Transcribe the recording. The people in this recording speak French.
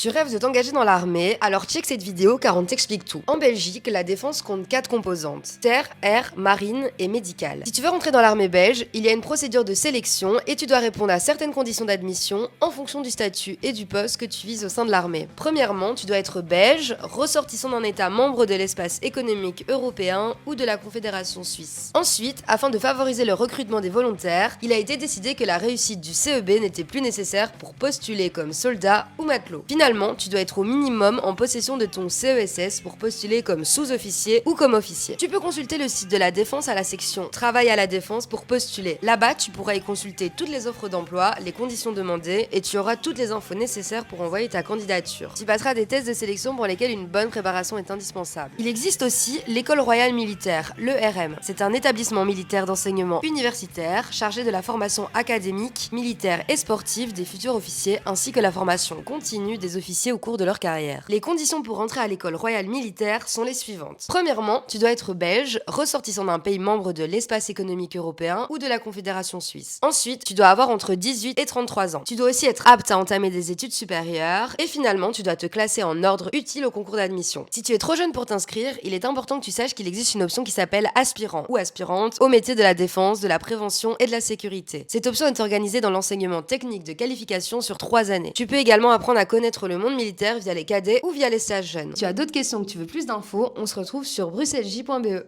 Tu rêves de t'engager dans l'armée, alors check cette vidéo car on t'explique tout. En Belgique, la défense compte 4 composantes: terre, air, marine et médicale. Si tu veux rentrer dans l'armée belge, il y a une procédure de sélection et tu dois répondre à certaines conditions d'admission en fonction du statut et du poste que tu vises au sein de l'armée. Premièrement, tu dois être belge, ressortissant d'un État membre de l'espace économique européen ou de la Confédération suisse. Ensuite, afin de favoriser le recrutement des volontaires, il a été décidé que la réussite du CEB n'était plus nécessaire pour postuler comme soldat ou matelot. Finalement, tu dois être au minimum en possession de ton CESS pour postuler comme sous-officier ou comme officier. Tu peux consulter le site de la Défense à la section Travail à la Défense pour postuler. Là-bas, tu pourras y consulter toutes les offres d'emploi, les conditions demandées et tu auras toutes les infos nécessaires pour envoyer ta candidature. Tu passeras des tests de sélection pour lesquels une bonne préparation est indispensable. Il existe aussi l'École royale militaire, l'ERM. C'est un établissement militaire d'enseignement universitaire chargé de la formation académique, militaire et sportive des futurs officiers ainsi que la formation continue des officiers au cours de leur carrière. Les conditions pour entrer à l'école royale militaire sont les suivantes. Premièrement, tu dois être belge, ressortissant d'un pays membre de l'espace économique européen ou de la Confédération suisse. Ensuite, tu dois avoir entre 18 et 33 ans. Tu dois aussi être apte à entamer des études supérieures. Et finalement, tu dois te classer en ordre utile au concours d'admission. Si tu es trop jeune pour t'inscrire, il est important que tu saches qu'il existe une option qui s'appelle aspirant ou aspirante au métier de la défense, de la prévention et de la sécurité. Cette option est organisée dans l'enseignement technique de qualification sur 3 années. Tu peux également apprendre à connaître le monde militaire via les cadets ou via les stages jeunes. Si tu as d'autres questions ou que tu veux plus d'infos, on se retrouve sur bruxellesj.be.